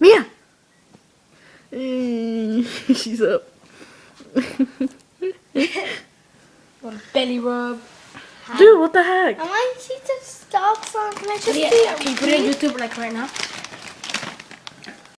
Mia! She's up. What a belly rub. Dude, what the heck? I want to see the stop song. Can I just Yeah, see it? can you put it on YouTube like right now?